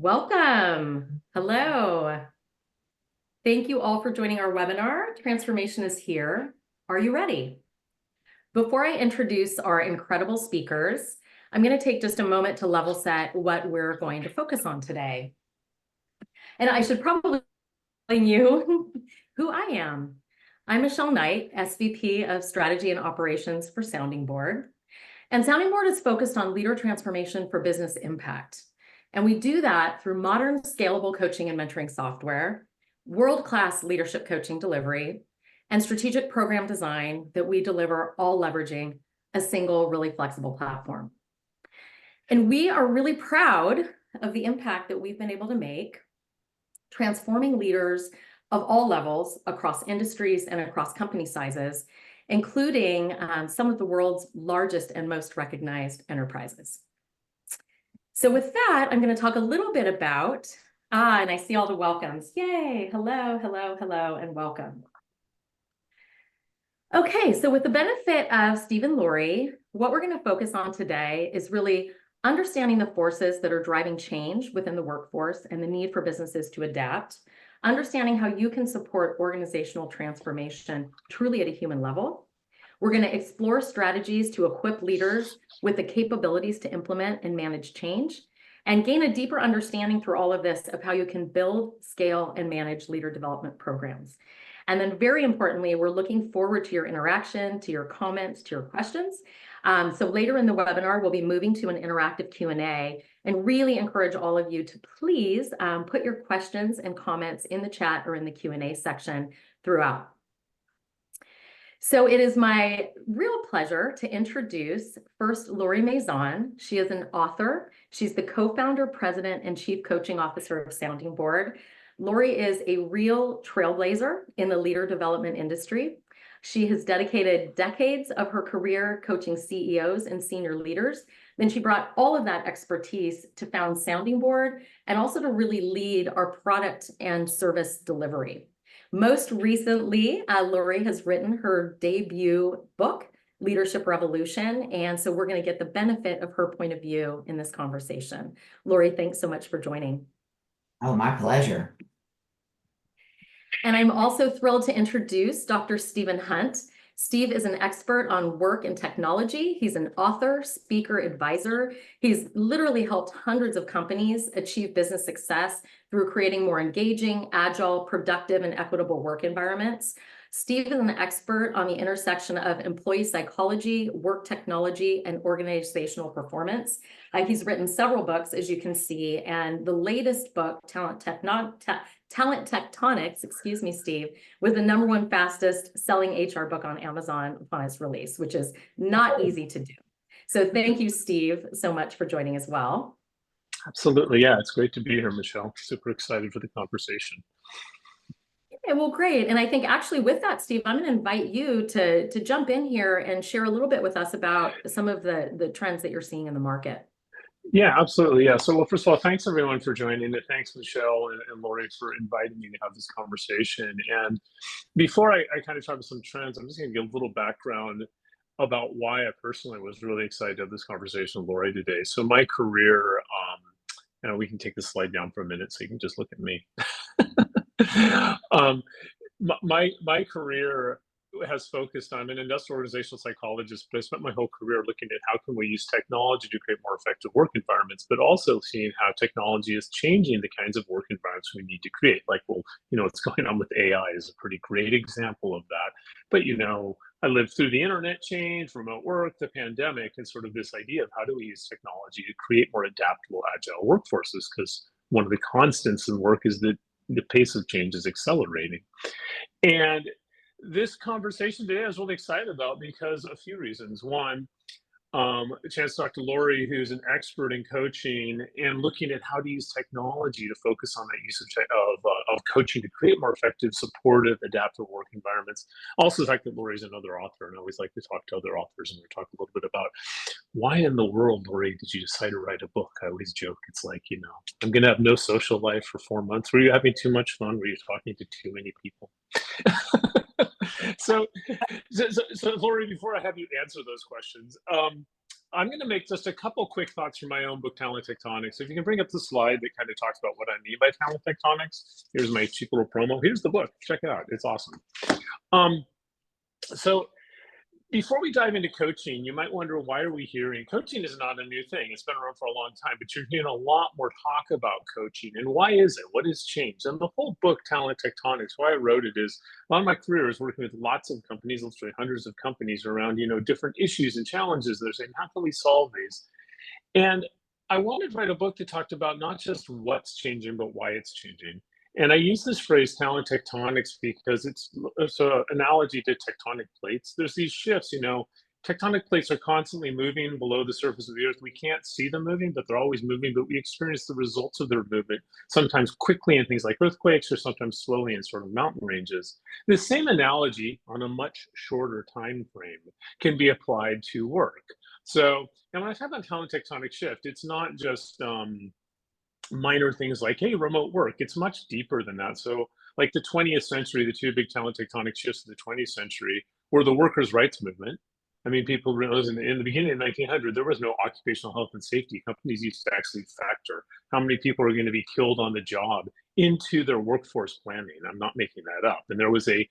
Welcome. Hello. Thank you all for joining our webinar. Transformation is here. Are you ready? Before I introduce our incredible speakers, I'm going to take just a moment to level set what we're going to focus on today. And I should probably tell you who I am. I'm Michelle Knight, SVP of Strategy and Operations for Sounding Board. And Sounding Board is focused on leader transformation for business impact. And we do that through modern, scalable coaching and mentoring software, world-class leadership coaching delivery, and strategic program design that we deliver, all leveraging a single, really flexible platform. And we are really proud of the impact that we've been able to make, transforming leaders of all levels across industries and across company sizes, including some of the world's largest and most recognized enterprises. So with that, I'm going to talk a little bit about, and I see all the welcomes. Yay, hello, hello, hello, and welcome. Okay, so with the benefit of Steve and Lori, what we're going to focus on today is really understanding the forces that are driving change within the workforce and the need for businesses to adapt, understanding how you can support organizational transformation truly at a human level. We're going to explore strategies to equip leaders with the capabilities to implement and manage change, and gain a deeper understanding through all of this of how you can build, scale, and manage leader development programs. And then very importantly, we're looking forward to your interaction, to your comments, to your questions. So later in the webinar, we'll be moving to an interactive Q&A and really encourage all of you to please put your questions and comments in the chat or in the Q&A section throughout. So it is my real pleasure to introduce first Lori Mazan. She is an author. She's the co-founder, president, and chief coaching officer of Sounding Board. Lori is a real trailblazer in the leader development industry. She has dedicated decades of her career coaching CEOs and senior leaders. Then she brought all of that expertise to found Sounding Board and also to really lead our product and service delivery. Most recently, Lori has written her debut book, Leadership Revolution, and so we're going to get the benefit of her point of view in this conversation. Lori, thanks so much for joining. Oh, my pleasure. And I'm also thrilled to introduce Dr. Stephen Hunt. Steve is an expert on work and technology. He's an author, speaker, advisor. He's literally helped hundreds of companies achieve business success through creating more engaging, agile, productive, and equitable work environments. Steve is an expert on the intersection of employee psychology, work technology, and organizational performance. He's written several books, as you can see, and the latest book, Talent Tectonics, excuse me, Steve, was the #1 fastest selling HR book on Amazon upon its release, which is not easy to do. So thank you, Steve, so much for joining as well. Absolutely. Yeah, it's great to be here, Michelle. Super excited for the conversation. Okay, well, great. And I think actually with that, Steve, I'm going to invite you to jump in here and share a little bit with us about some of the trends that you're seeing in the market. Yeah, absolutely. Yeah. So, well, first of all, thanks everyone for joining. Thanks, Michelle and Lori, for inviting me to have this conversation. And before I kind of talk about some trends, I'm just going to give a little background about why I personally was really excited to have this conversation with Lori today. So my career, and we can take this slide down for a minute so you can just look at me. My career has focused. I'm an industrial organizational psychologist, but I spent my whole career looking at how can we use technology to create more effective work environments, but also seeing how technology is changing the kinds of work environments we need to create. Like, well, what's going on with AI is a pretty great example of that. But, I lived through the internet change, remote work, the pandemic, and sort of this idea of how do we use technology to create more adaptable, agile workforces? Because one of the constants in work is that the pace of change is accelerating. And this conversation today I was really excited about because a few reasons. One, a chance to talk to Lori, who's an expert in coaching and looking at how to use technology to focus on that use of coaching to create more effective, supportive, adaptive work environments. Also, the fact that Lori's another author, and I always like to talk to other authors, and we talk a little bit about why in the world, Lori, did you decide to write a book? I always joke, it's like, I'm going to have no social life for 4 months. Were you having too much fun? Were you talking to too many people? So Lori, before I have you answer those questions, I'm going to make just a couple quick thoughts from my own book, Talent Tectonics. If you can bring up the slide that kind of talks about what I mean by talent tectonics. Here's my cheap little promo. Here's the book. Check it out. It's awesome. So before we dive into coaching, you might wonder, why are we hearing coaching is not a new thing. It's been around for a long time, but you're hearing a lot more talk about coaching. And why is it? What has changed? And the whole book, Talent Tectonics, why I wrote it is a lot of my career is working with lots of companies, literally hundreds of companies around, different issues and challenges. They're saying, how can we solve these? And I wanted to write a book that talked about not just what's changing, but why it's changing. And I use this phrase talent tectonics because it's an analogy to tectonic plates. There's these shifts, tectonic plates are constantly moving below the surface of the earth. We can't see them moving, but they're always moving, but we experience the results of their movement, sometimes quickly in things like earthquakes or sometimes slowly in sort of mountain ranges. The same analogy on a much shorter time frame can be applied to work. So, and when I talk about talent tectonic shift, it's not just minor things like, hey, remote work. It's much deeper than that. So like the 20th century, the two big talent tectonic shifts of the 20th century were the workers' rights movement. I mean, people realized in the beginning of 1900, there was no occupational health and safety. Companies used to actually factor how many people are going to be killed on the job into their workforce planning. I'm not making that up. And there was a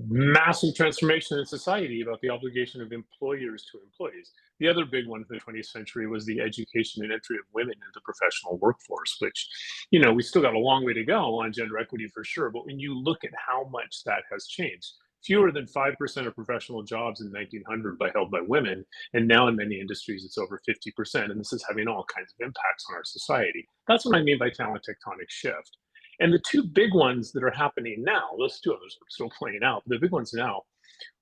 massive transformation in society about the obligation of employers to employees. The other big one in the 20th century was the education and entry of women into the professional workforce, which, we still got a long way to go on gender equity for sure. But when you look at how much that has changed, fewer than 5% of professional jobs in 1900 held by women. And now in many industries, it's over 50%. And this is having all kinds of impacts on our society. That's what I mean by talent tectonic shift. And the two big ones that are happening now, those two others are still playing out, but the big ones now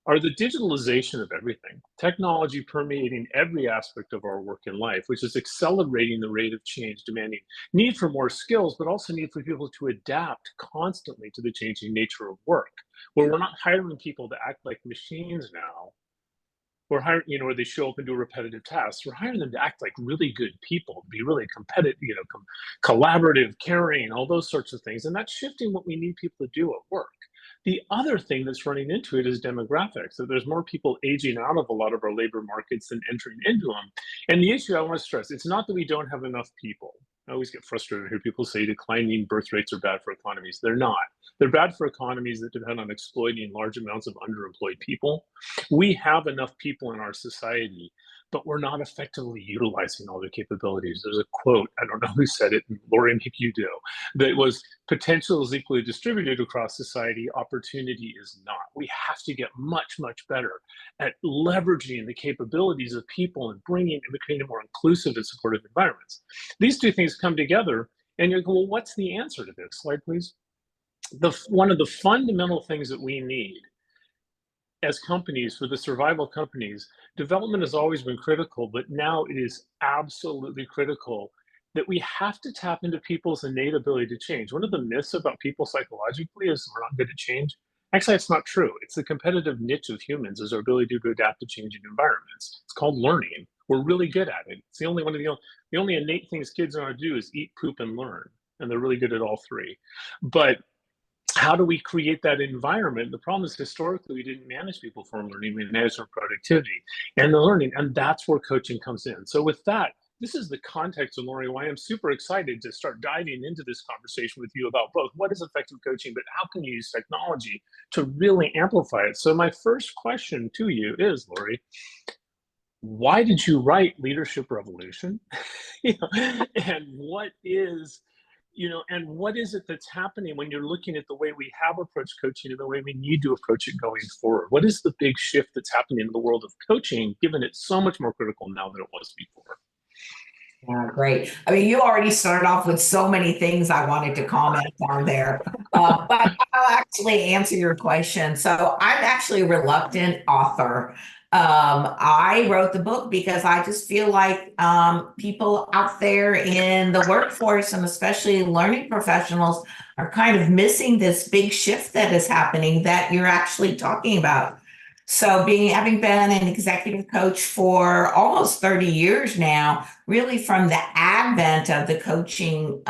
are the digitalization of everything, technology permeating every aspect of our work and life, which is accelerating the rate of change, demanding need for more skills, but also need for people to adapt constantly to the changing nature of work, where we're not hiring people to act like machines now. We're hiring, where they show up and do repetitive tasks. We're hiring them to act like really good people, to be really competitive, collaborative, caring, all those sorts of things. And that's shifting what we need people to do at work. The other thing that's running into it is demographics. So there's more people aging out of a lot of our labor markets than entering into them. And the issue I want to stress, it's not that we don't have enough people. I always get frustrated to hear people say declining birth rates are bad for economies. They're not. They're bad for economies that depend on exploiting large amounts of underemployed people. We have enough people in our society, but we're not effectively utilizing all their capabilities. There's a quote, I don't know who said it, and Lori, maybe you do, that was potential is equally distributed across society, opportunity is not. We have to get much, much better at leveraging the capabilities of people and bringing and creating more inclusive and supportive environments. These two things come together and you go, well, what's the answer to this? Slide, please. One of the fundamental things that we need as companies, for the survival companies, development has always been critical, but now it is absolutely critical that we have to tap into people's innate ability to change. One of the myths about people psychologically is we're not good at change. Actually, that's not true. It's the competitive niche of humans is our ability to adapt to changing environments. It's called learning. We're really good at it. It's the only innate things kids know how to do is eat, poop, and learn. And they're really good at all three. But how do we create that environment? The problem is historically we didn't manage people for learning, we managed their productivity and the learning, and that's where coaching comes in. So with that, this is the context of Lori, why I'm super excited to start diving into this conversation with you about both what is effective coaching, but how can you use technology to really amplify it? So my first question to you is, Lori, why did you write Leadership Revolution? And what is it that's happening when you're looking at the way we have approached coaching and the way we need to approach it going forward? What is the big shift that's happening in the world of coaching, given it's so much more critical now than it was before? Yeah, great. I mean, you already started off with so many things I wanted to comment on there, but I'll actually answer your question. So I'm actually a reluctant author. I wrote the book because I just feel like people out there in the workforce and especially learning professionals are kind of missing this big shift that is happening that you're actually talking about. So having been an executive coach for almost 30 years now, really from the advent of the coaching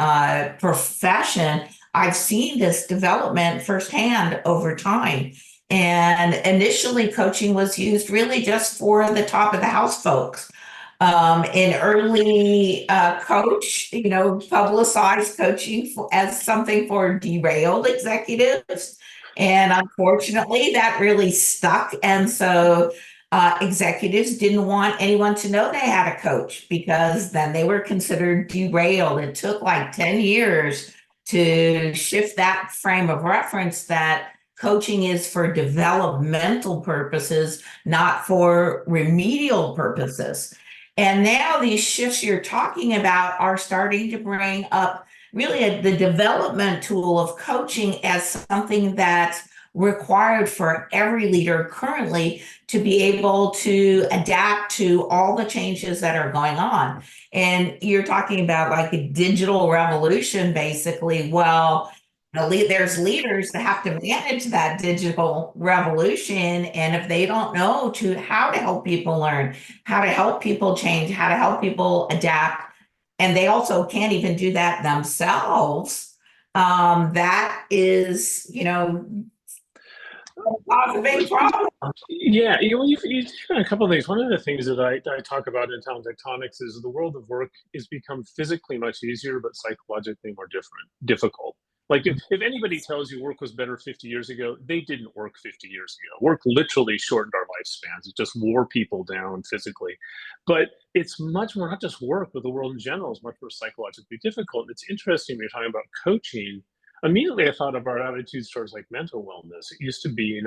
profession, I've seen this development firsthand over time. And initially, coaching was used really just for the top of the house folks. An early coach, publicized coaching as something for derailed executives. And unfortunately, that really stuck. And so executives didn't want anyone to know they had a coach because then they were considered derailed. It took like 10 years to shift that frame of reference that coaching is for developmental purposes, not for remedial purposes. And now these shifts you're talking about are starting to bring up really the development tool of coaching as something that's required for every leader currently to be able to adapt to all the changes that are going on. And you're talking about like a digital revolution, basically. Well, there's leaders that have to manage that digital revolution. And if they don't know how to help people learn, how to help people change, how to help people adapt, and they also can't even do that themselves, that is, cause a big problem. Yeah, you've done a couple of things. One of the things that I talk about in Talent Tectonics is the world of work has become physically much easier, but psychologically more difficult. Like if anybody tells you work was better 50 years ago, they didn't work 50 years ago. Work literally shortened our lifespans. It just wore people down physically. But it's much more, not just work, but the world in general is much more psychologically difficult. It's interesting when you're talking about coaching. Immediately I thought of our attitudes towards like mental wellness. It used to be,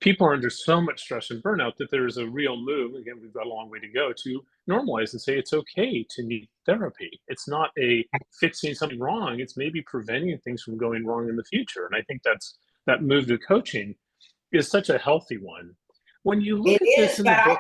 people are under so much stress and burnout that there's a real move. Again, we've got a long way to go to normalize and say it's okay to need therapy. It's not a fixing something wrong. It's maybe preventing things from going wrong in the future. And I think that move to coaching is such a healthy one. When you look It at this is, in but the book,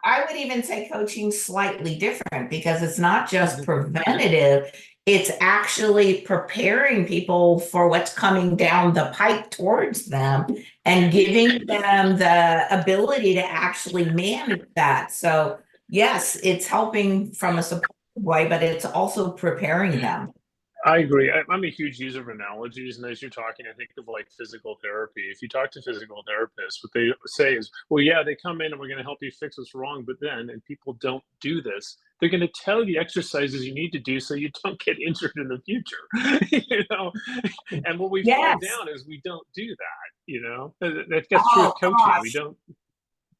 I would even say coaching slightly different because it's not just preventative, it's actually preparing people for what's coming down the pipe towards them and giving them the ability to actually manage that. So, yes, it's helping from a supportive way, but it's also preparing them. I agree. I'm a huge user of analogies, and as you're talking, I think of like physical therapy. If you talk to physical therapists, what they say is, "Well, yeah, they come in and we're going to help you fix what's wrong," but then, and people don't do this, they're going to tell you exercises you need to do so you don't get injured in the future. you know, and what we find Yes. out is we don't do that. That's true Oh, with coaching. We gosh. don't.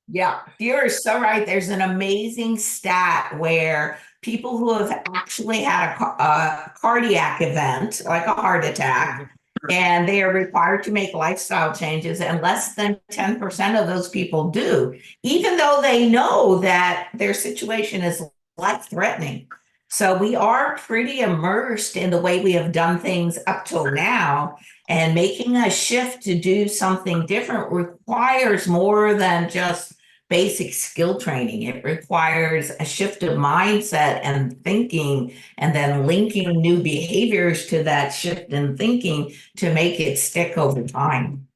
Yeah, you're so right. There's an amazing stat where people who have actually had a cardiac event, like a heart attack, and they are required to make lifestyle changes, and less than 10% of those people do, even though they know that their situation is life-threatening. So we are pretty immersed in the way we have done things up till now, and making a shift to do something different requires more than just basic skill training. It requires a shift of mindset and thinking, and then linking new behaviors to that shift in thinking to make it stick over time.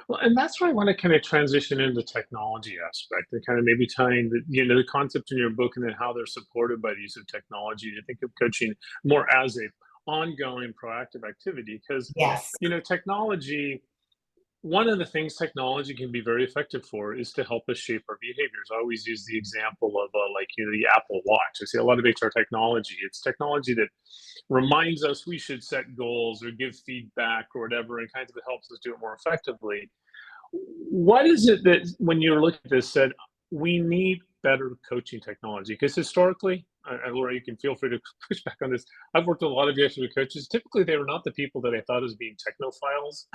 Well, and that's where I want to kind of transition into technology aspect and kind of maybe tying the concept in your book and then how they're supported by the use of technology to think of coaching more as a ongoing proactive activity because Yes. technology, one of the things technology can be very effective for is to help us shape our behaviors. I always use the example of the Apple Watch. I see a lot of HR technology. It's technology that reminds us we should set goals or give feedback or whatever, and kind of helps us do it more effectively. What is it that when you're looking at this said we need better coaching technology? Because historically, Laura, you can feel free to push back on this. I've worked with a lot of executive coaches. Typically, they were not the people that I thought as being technophiles.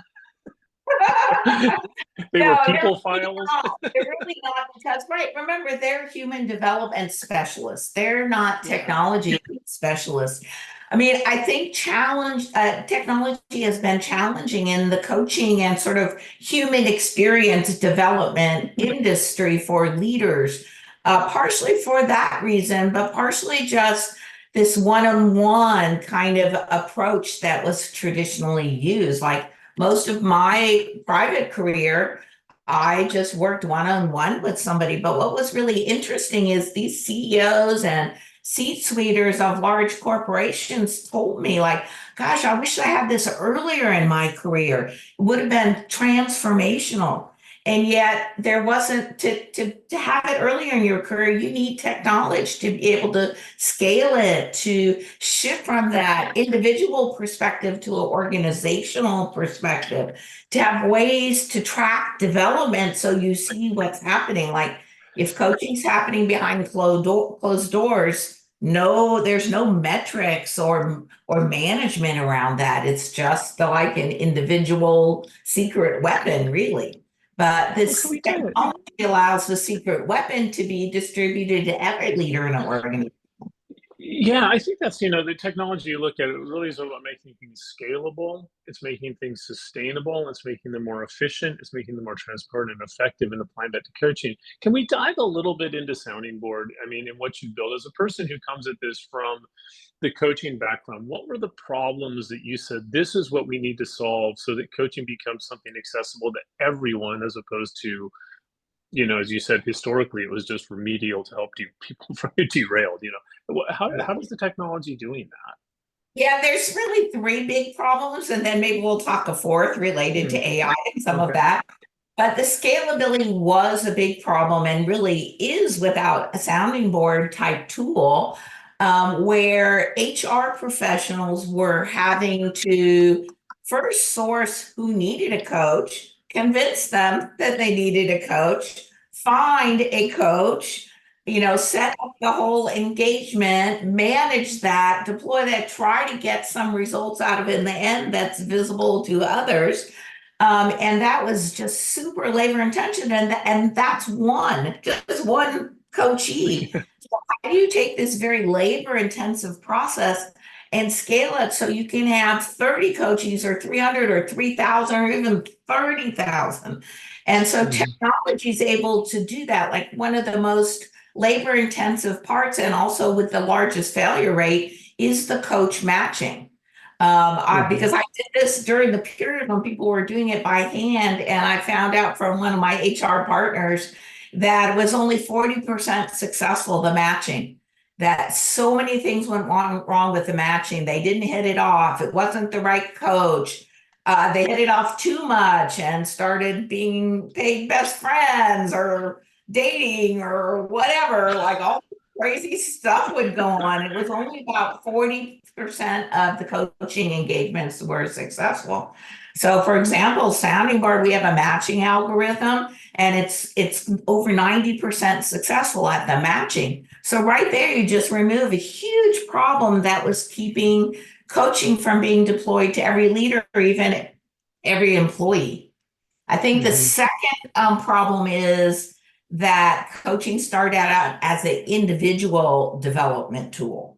They were No, people files. they're really not because, right, remember, they're human development specialists. They're not technology specialists. I mean, I think technology has been challenging in the coaching and sort of human experience development industry for leaders, partially for that reason, but partially just this one-on-one kind of approach that was traditionally used. Like most of my private career, I just worked one-on-one with somebody. But what was really interesting is these CEOs and C-suiters of large corporations told me, like, gosh, I wish I had this earlier in my career. It would have been transformational. And yet there wasn't to have it earlier in your career, you need tech knowledge to be able to scale it, to shift from that individual perspective to an organizational perspective, to have ways to track development so you see what's happening. Like if coaching's happening behind closed doors, no, there's no metrics or management around that. It's just like an individual secret weapon, really. But What can this we do? technology allows the secret weapon to be distributed to every leader in an organization. Yeah, I think that's, the technology you look at, it really is about making things scalable. It's making things sustainable. It's making them more efficient. It's making them more transparent and effective and applying that to coaching. Can we dive a little bit into sounding board? I mean, and what you build as a person who comes at this from the coaching background, what were the problems that you said, this is what we need to solve so that coaching becomes something accessible to everyone as opposed to, as you said, historically, it was just remedial to help people from get derailed. How does the technology doing that? Yeah, there's really three big problems, and then maybe we'll talk a fourth related to AI and some of Okay. that. But the scalability was a big problem and really is without a sounding board type tool, where HR professionals were having to first source who needed a coach, convince them that they needed a coach, find a coach, set up the whole engagement, manage that, deploy that, try to get some results out of it in the end that's visible to others. And that was just super labor intensive. And that's just one coachee. So how do you take this very labor intensive process and scale it so you can have 30 coaches or 300 or 3,000 or even 30,000? And so technology is able to do that. Like one of the most labor intensive parts and also with the largest failure rate is the coach matching. Because I did this during the period when people were doing it by hand, and I found out from one of my HR partners that it was only 40% successful, the matching. That so many things went wrong with the matching. They didn't hit it off. It wasn't the right coach. They hit it off too much and started being paid best friends or dating or whatever, like all crazy stuff would go on. It was only about 40% of the coaching engagements were successful. So for example, sounding board, we have a matching algorithm and it's over 90% successful at the matching. So right there, you just remove a huge problem that was keeping coaching from being deployed to every leader or even every employee. I think the second problem is that coaching started out as an individual development tool.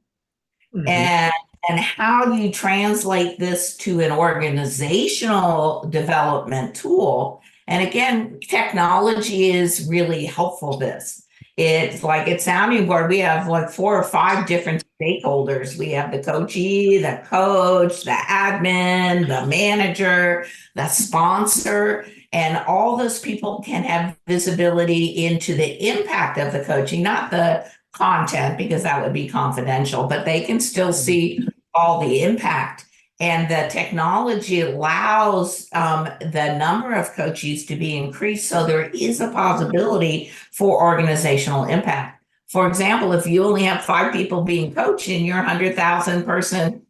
And how do you translate this to an organizational development tool? And again, technology is really helpful this. It's like at Sounding Board, we have like 4 or 5 different stakeholders. We have the coachee, the coach, the admin, the manager, the sponsor, and all those people can have visibility into the impact of the coaching, not the content, because that would be confidential, but they can still see all the impact. And the technology allows the number of coaches to be increased. So there is a possibility for organizational impact. For example, if you only have 5 people being coached in your 100,000 person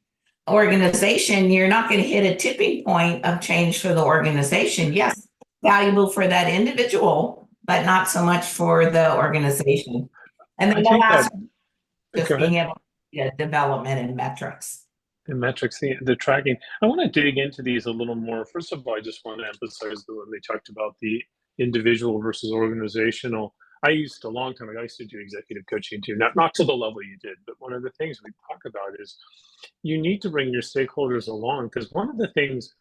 organization, you're not going to hit a tipping point of change for the organization. Yes, valuable for that individual, but not so much for the organization. And then the last, just being able to get development and metrics. The metrics, the tracking. I want to dig into these a little more. First of all, I just want to emphasize that when they talked about the individual versus organizational, a long time ago, I used to do executive coaching too, not to the level you did, but one of the things we talk about is you need to bring your stakeholders along, because one of the things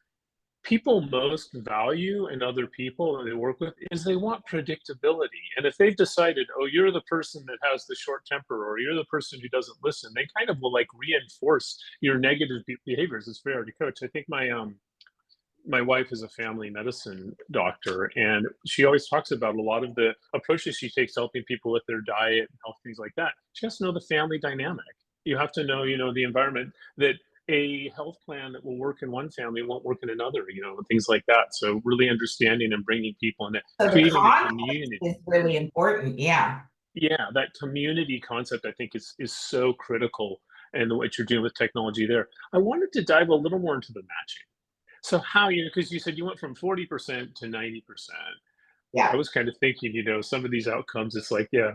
people most value in other people that they work with is they want predictability. And if they've decided, oh, you're the person that has the short temper, or you're the person who doesn't listen, they kind of will like reinforce your negative behaviors. It's very hard to coach. I think my wife is a family medicine doctor, and she always talks about a lot of the approaches she takes helping people with their diet and health, things like that. She has to know the family dynamic. You have to know, the environment that a health plan that will work in one family won't work in another, and things like that. So really understanding and bringing people in, So the creating a context community. is really important. Yeah. Yeah, that community concept I think is so critical, and what you're doing with technology there. I wanted to dive a little more into the matching. So how because you said you went from 40% to 90%. I Yeah. was kind of thinking, some of these outcomes, it's like, yeah,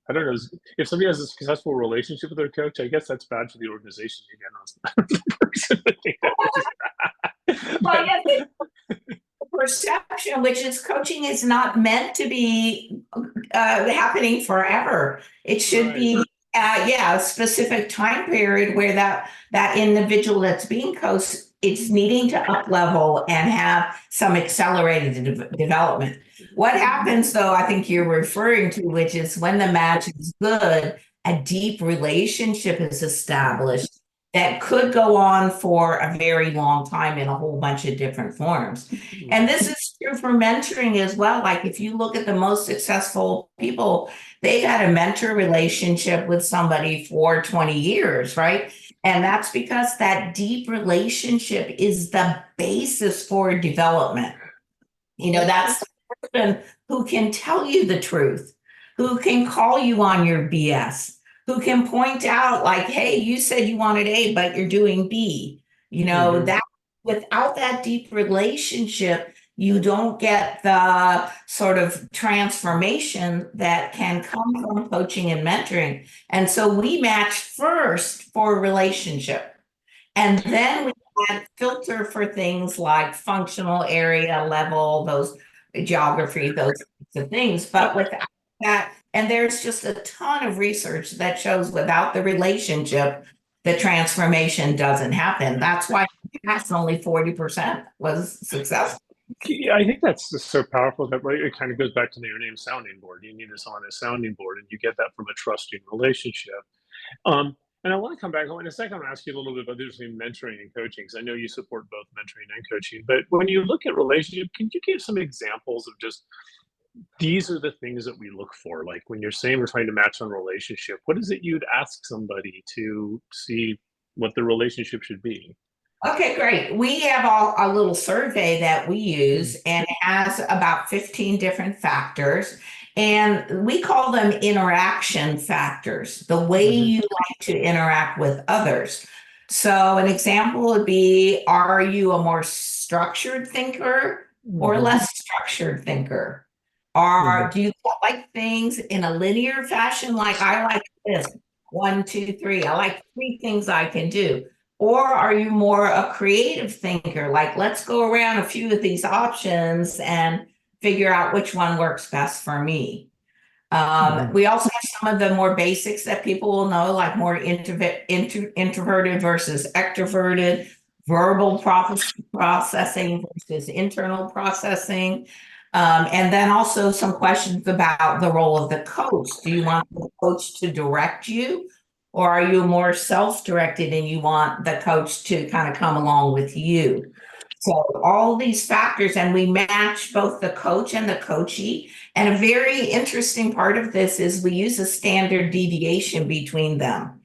I don't know, if somebody has a successful relationship with their coach, I guess that's bad for the organization again. The person, I think that would just, Well, I but, guess it's the perception, which is coaching is not meant to be happening forever. It should right. be, yeah, a specific time period where that individual that's being coached, it's needing to up level and have some accelerated development. What happens, though, I think you're referring to, which is when the match is good, a deep relationship is established that could go on for a very long time in a whole bunch of different forms. And this is true for mentoring as well. Like if you look at the most successful people, they've had a mentor relationship with somebody for 20 years, right? And that's because that deep relationship is the basis for development. That's the person who can tell you the truth, who can call you on your BS, who can point out like, hey, you said you wanted A, but you're doing B. That without that deep relationship, you don't get the sort of transformation that can come from coaching and mentoring. And so we match first for relationship. And then we add filter for things like functional area level, those geography, those types of things. But without that, and there's just a ton of research that shows without the relationship, the transformation doesn't happen. That's why past only 40% was successful. Yeah, I think that's just so powerful that right, it kind of goes back to your name, sounding board. You need this on a sounding board, and you get that from a trusting relationship. And I want to come back in a second. I want to ask you a little bit about between mentoring and coaching, because I know you support both mentoring and coaching. But when you look at relationship, can you give some examples of just these are the things that we look for? Like when you're saying we're trying to match on relationship, what is it you'd ask somebody to see what the relationship should be? Okay, great. We have a little survey that we use, and it has about 15 different factors. And we call them interaction factors, the way you like to interact with others. So, an example would be, are you a more structured thinker or less structured thinker? Or do you like things in a linear fashion? Like, I like this 1, 2, 3. I like 3 things I can do. Or are you more a creative thinker? Like, let's go around a few of these options and figure out which one works best for me. We also have some of the more basics that people will know, like more introverted versus extroverted, verbal processing versus internal processing. And then also some questions about the role of the coach. Do you want the coach to direct you? Or are you more self-directed and you want the coach to kind of come along with you? So all these factors, and we match both the coach and the coachee. And a very interesting part of this is we use a standard deviation between them.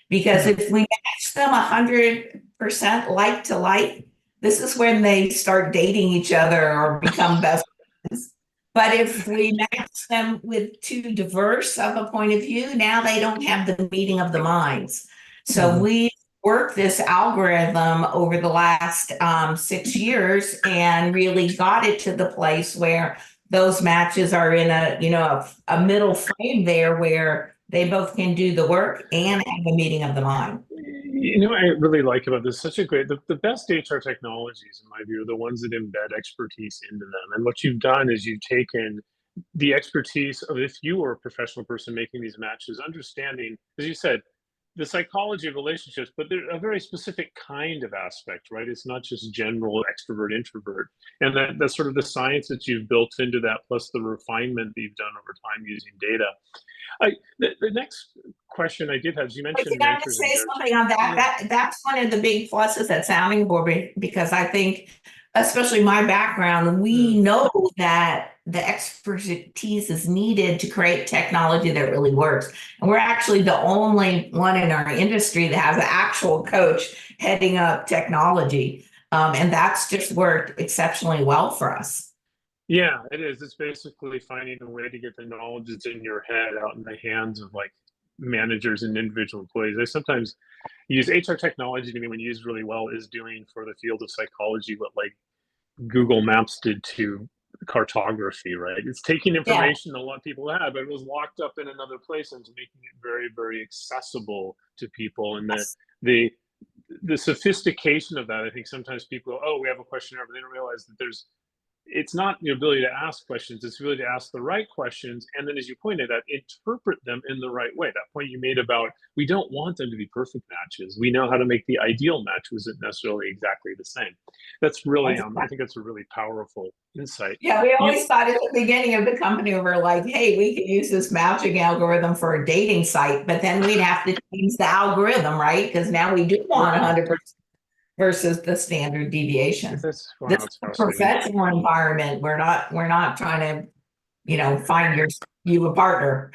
Because if we match them 100% like to like, this is when they start dating each other or become best friends. But if we match them with too diverse of a point of view, now they don't have the meeting of the minds. So we worked this algorithm over the last 6 years and really got it to the place where those matches are in a middle frame there where they both can do the work and have a meeting of the mind. I really like about this, such a great, the best HR technologies, in my view, are the ones that embed expertise into them. And what you've done is you've taken the expertise of, if you were a professional person making these matches, understanding, as you said, the psychology of relationships, but they're a very specific kind of aspect, right? It's not just general extrovert, introvert. And that's sort of the science that you've built into that, plus the refinement that you've done over time using data. The next question I did have, you mentioned Can I mentors just say and coaches. something on that? That's one of the big pluses at Sounding Board, because I think especially my background, we know that the expertise is needed to create technology that really works. And we're actually the only one in our industry that has an actual coach heading up technology. And that's just worked exceptionally well for us. Yeah, it is. It's basically finding a way to get the knowledge that's in your head out in the hands of like managers and individual employees. I sometimes use HR technology to me when used really well is doing for the field of psychology what like Google Maps did to cartography, right? It's taking Yeah. information a lot of people had, but it was locked up in another place and making it very, very accessible to people. And the the sophistication of that, I think sometimes people go, oh, we have a questionnaire, but they don't realize that it's not the ability to ask questions, it's really to ask the right questions. And then, as you pointed out, interpret them in the right way. That point you made about we don't want them to be perfect matches. We know how to make the ideal match isn't necessarily exactly the same. That's really, I think that's a really powerful insight. Yeah, we always thought at the beginning of the company, we were like, hey, we could use this matching algorithm for a dating site, but then we'd have to change the algorithm, right? Because now we do want 100% versus the standard deviation. This This is a professional environment. We're not trying to, find you a partner.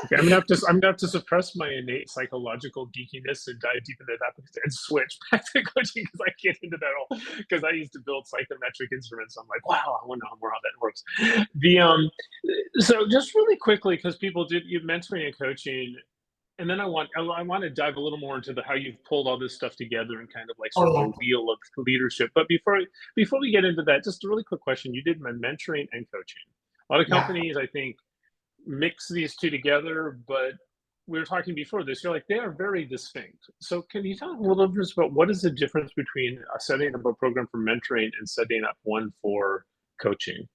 Okay, I'm gonna have to suppress my innate psychological geekiness and dive deep into that and switch back to coaching because I get into that all because I used to build psychometric instruments. I'm like, wow, I want to know more how that works. So just really quickly because people did you mentoring and coaching, and then I want to dive a little more into how you've pulled all this stuff together and kind of like sort of a wheel of leadership. But before we get into that, just a really quick question: you did mentoring and coaching. A lot of companies, I think, mix these two together, but we were talking before this, you're like, they are very distinct. So can you talk a little bit about what is the difference between setting up a program for mentoring and setting up one for coaching?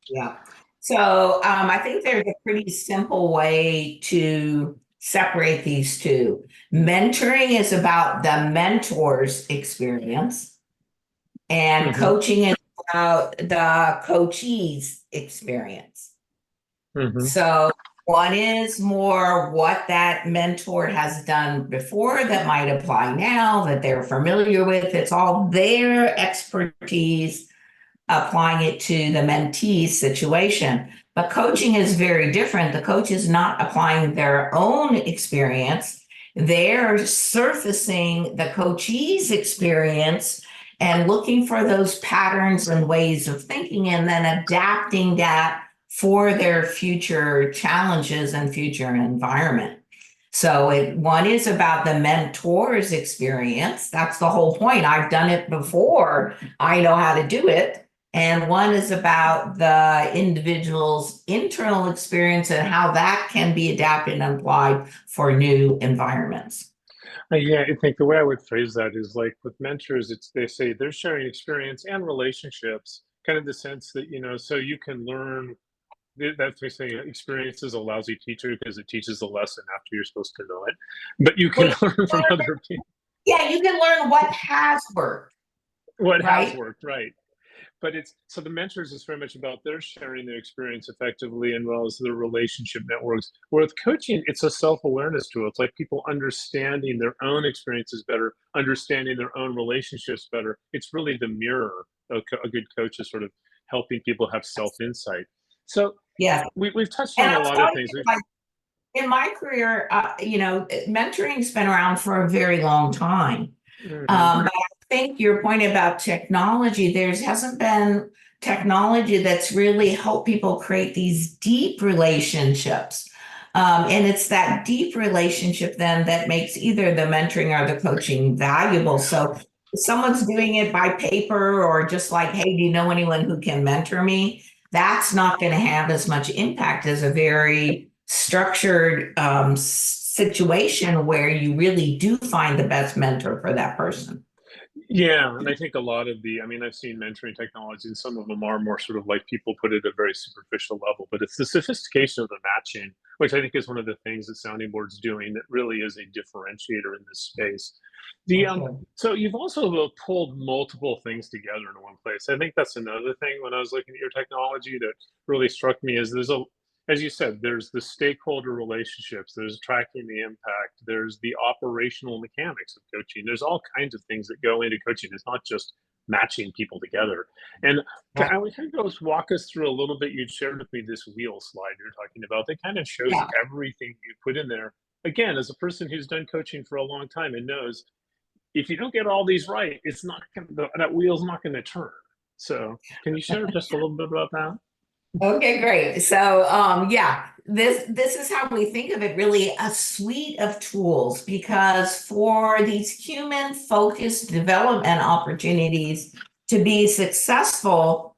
Yeah. So I think there's a pretty simple way to separate these two. Mentoring is about the mentor's experience, and coaching is about the coachee's experience. So one is more what that mentor has done before that might apply now that they're familiar with. It's all their expertise applying it to the mentee's situation. But coaching is very different. The coach is not applying their own experience. They're surfacing the coachee's experience and looking for those patterns and ways of thinking and then adapting that for their future challenges and future environment. So one is about the mentor's experience. That's the whole point. I've done it before. I know how to do it. And one is about the individual's internal experience and how that can be adapted and applied for new environments. Yeah, I think the way I would phrase that is like with mentors, they say they're sharing experience and relationships, kind of the sense that, so you can learn. That's they say experience is a lousy teacher because it teaches the lesson after you're supposed to know it. But you can learn from other people. Yeah, you can learn what has worked. What has worked, right. But so the mentors is very much about their sharing their experience effectively and well as their relationship networks. Where with coaching, it's a self-awareness tool. It's like people understanding their own experiences better, understanding their own relationships better. It's really the mirror. A good coach is sort of helping people have self-insight. So yeah, we've touched on a lot of things. In my career, mentoring's been around for a very long time. But I think your point about technology, there hasn't been technology that's really helped people create these deep relationships. And it's that deep relationship then that makes either the mentoring or the coaching valuable. So if someone's doing it by paper or just like, hey, do you know anyone who can mentor me? That's not going to have as much impact as a very structured situation where you really do find the best mentor for that person. Yeah, and I think a lot of I've seen mentoring technology, and some of them are more sort of like people put it at a very superficial level, but it's the sophistication of the matching, which I think is one of the things that Sounding Board's doing that really is a differentiator in this space. So you've also pulled multiple things together in one place. I think that's another thing when I was looking at your technology that really struck me is as you said, there's the stakeholder relationships, there's tracking the impact, there's the operational mechanics of coaching. There's all kinds of things that go into coaching. It's not just matching people together. And I would kind of just walk us through a little bit. You shared with me this wheel slide you're talking about that kind of shows Yeah. everything you put in there. Again, as a person who's done coaching for a long time and knows if you don't get all these right, it's not gonna, that wheel's not going to turn. So can you share just a little bit about that? Okay, great. So, yeah, this is how we think of it, really a suite of tools, because for these human focused development opportunities to be successful,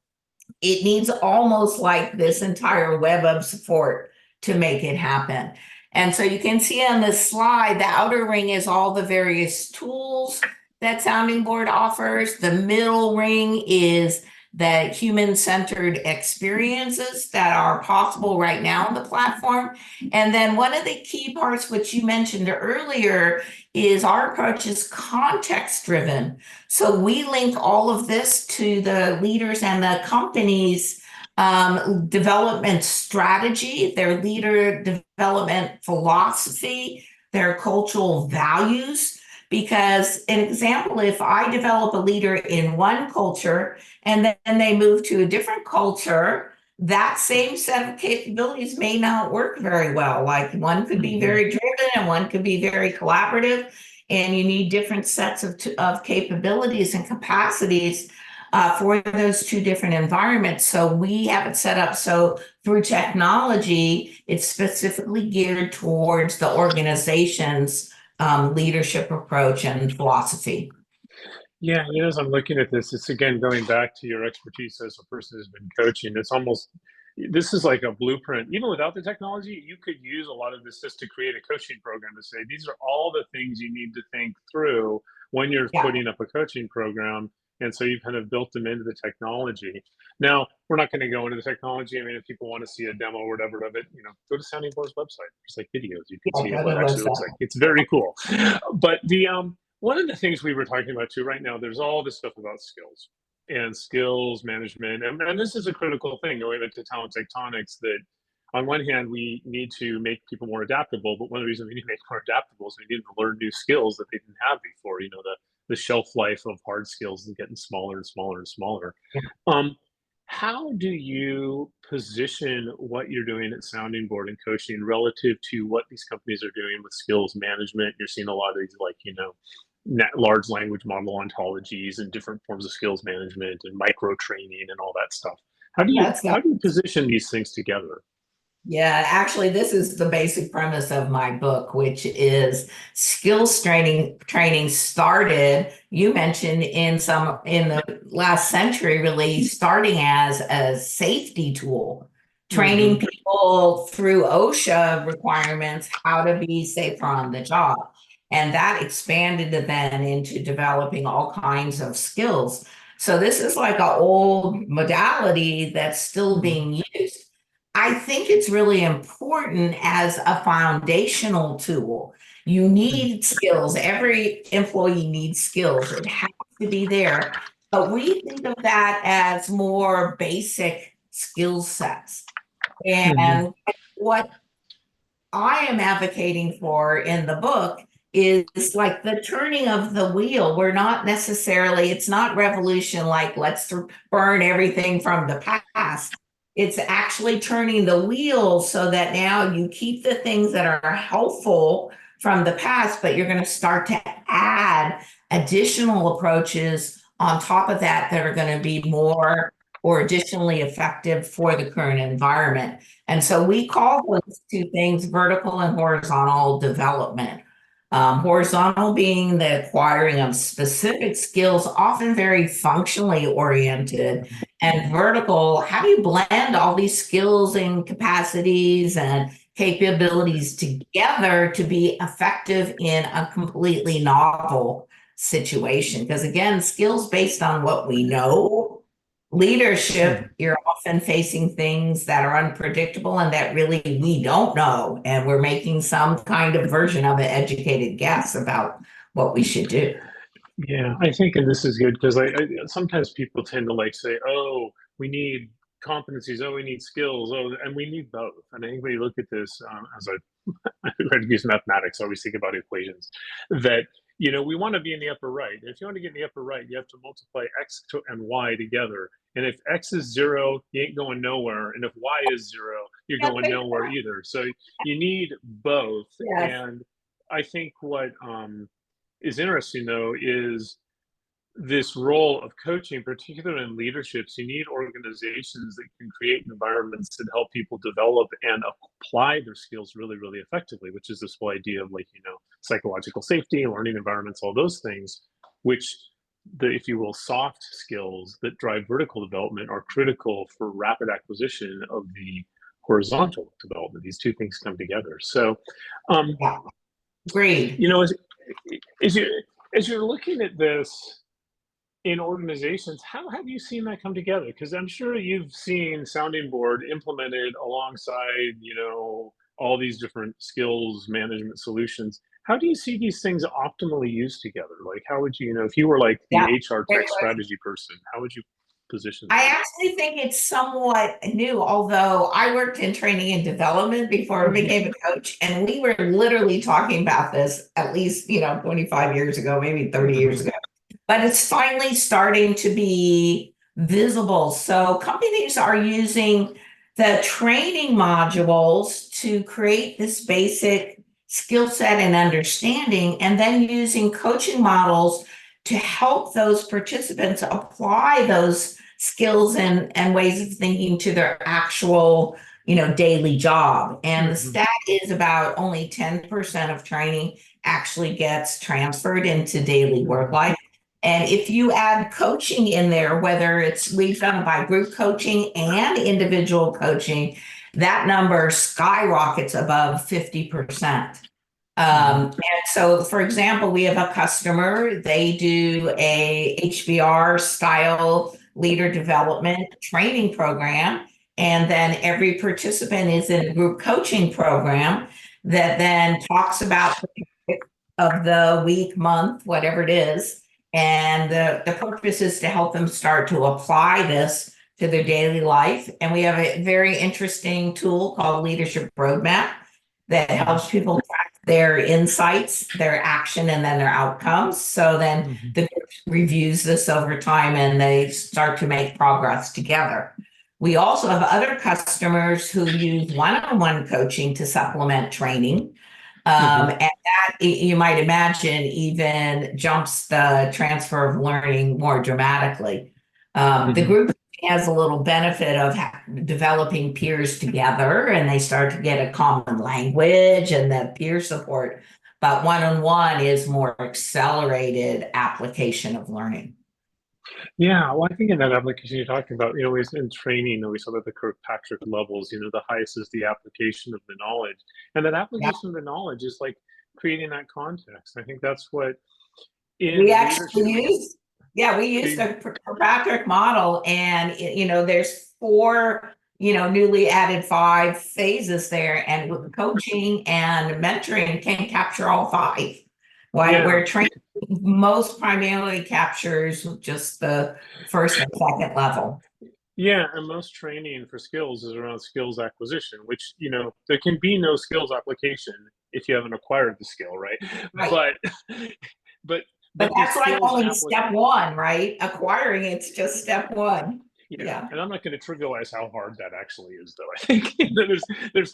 it needs almost like this entire web of support to make it happen. And so you can see on this slide, the outer ring is all the various tools that Sounding Board offers. The middle ring is the human-centered experiences that are possible right now on the platform. And then one of the key parts, which you mentioned earlier, is our approach is context-driven. So we link all of this to the leaders and the companies' development strategy, their leader development philosophy, their cultural values. Because an example, if I develop a leader in one culture and then they move to a different culture, that same set of capabilities may not work very well. Like one could be very driven and one could be very collaborative, and you need different sets of capabilities and capacities for those two different environments. So we have it set up so through technology, it's specifically geared towards the organization's leadership approach and philosophy. Yeah, as I'm looking at this, it's again going back to your expertise as a person who's been coaching. It's almost, this is like a blueprint. Even without the technology, you could use a lot of this just to create a coaching program to say, these are all the things you need to think through when you're putting up a coaching program. And so you kind of built them into the technology. Now, we're not going to go into the technology. I mean, if people want to see a demo or whatever of it, go to Sounding Board's website. There's like videos. You can see what it actually looks like. It's very cool. But the one of the things we were talking about too right now, there's all this stuff about skills and skills management. And this is a critical thing going back to talent tectonics, that on one hand, we need to make people more adaptable. But one of the reasons we need to make them more adaptable is we need to learn new skills that they didn't have before. The shelf life of hard skills is getting smaller and smaller and smaller. How do you position what you're doing at Sounding Board and coaching relative to what these companies are doing with skills management? You're seeing a lot of these, like, large language model ontologies and different forms of skills management and micro training and all that stuff. How do you position these things together? Yeah, actually, this is the basic premise of my book, which is skills training started, you mentioned in the last century, really starting as a safety tool, training people through OSHA requirements, how to be safer on the job. And that expanded then into developing all kinds of skills. So this is like an old modality that's still being used. I think it's really important as a foundational tool. You need skills. Every employee needs skills. It has to be there. But we think of that as more basic skill sets. And what I am advocating for in the book is like the turning of the wheel. It's not revolution, like let's burn everything from the past. It's actually turning the wheel so that now you keep the things that are helpful from the past, but you're going to start to add additional approaches on top of that are going to be more or additionally effective for the current environment. And so we call those two things vertical and horizontal development. Horizontal being the acquiring of specific skills, often very functionally oriented, and vertical, how do you blend all these skills and capacities and capabilities together to be effective in a completely novel situation? Because again, skills based on what we know. Leadership, you're often facing things that are unpredictable and that really we don't know. And we're making some kind of version of an educated guess about what we should do. Yeah, I think, and this is good because I sometimes people tend to like say, oh, we need competencies, oh, we need skills, oh, and we need both. And I think when you look at this, as I try to use mathematics, I always think about equations, that we want to be in the upper right. If you want to get in the upper right, you have to multiply X and Y together. And if X is 0, you ain't going nowhere. And if Y is 0, you're going nowhere either. So you need both. Yes. And I think what is interesting, though, is this role of coaching, particularly in leaderships. You need organizations that can create environments that help people develop and apply their skills really, really effectively, which is this whole idea of psychological safety, learning environments, all those things, which if you will, soft skills that drive vertical development are critical for rapid acquisition of the horizontal development. These two things come together. So, Yeah. Great. as you're looking at this in organizations, how have you seen that come together? Because I'm sure you've seen Sounding Board implemented alongside, all these different skills management solutions. How do you see these things optimally used together? Like, how would you, if you were like the HR tech strategy person, how would you position that? I actually think it's somewhat new, although I worked in training and development before I became a coach, and we were literally talking about this at least, 25 years ago, maybe 30 years ago. But it's finally starting to be visible. So companies are using the training modules to create this basic skill set and understanding, and then using coaching models to help those participants apply those skills and ways of thinking to their actual daily job. And the stat is about only 10% of training actually gets transferred into daily work life. And if you add coaching in there, whether we've done it by group coaching and individual coaching, that number skyrockets above 50%. And so, for example, we have a customer, they do a HBR style leader development training program. And then every participant is in a group coaching program that then talks about the topic of the week, month, whatever it is. And the purpose is to help them start to apply this to their daily life. And we have a very interesting tool called Leadership Roadmap that helps people track their insights, their action, and then their outcomes. So then the group reviews this over time and they start to make progress together. We also have other customers who use one-on-one coaching to supplement training. And that, you might imagine, even jumps the transfer of learning more dramatically. The group has a little benefit of developing peers together, and they start to get a common language and the peer support. But one-on-one is more accelerated application of learning. Yeah, well, I think in that application you're talking about, in training, we saw that the Kirkpatrick levels, the highest is the application of the knowledge. And that application of the knowledge is like creating that context. I think that's what we actually use. Yeah, we use the Kirkpatrick model, and there's 4, newly added 5 phases there, and with coaching and mentoring can capture all 5. Where training most primarily captures just the first and second level. Yeah, and most training for skills is around skills acquisition, which, there can be no skills application if you haven't acquired the skill, right? But that's like only step 1, right? Acquiring it's just step 1. Yeah. And I'm not going to trivialize how hard that actually is, though. I think there's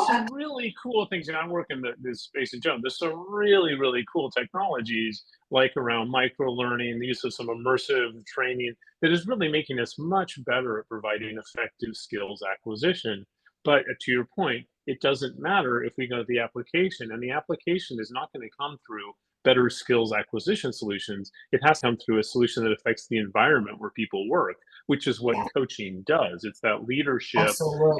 some really cool things. I work in this space in general. There's some really, really cool technologies, like around micro learning, the use of some immersive training, that is really making us much better at providing effective skills acquisition. But to your point, it doesn't matter if we go to the application, and the application is not going to come through better skills acquisition solutions. It has to come through a solution that affects the environment where people work, which is what coaching does. It's that leadership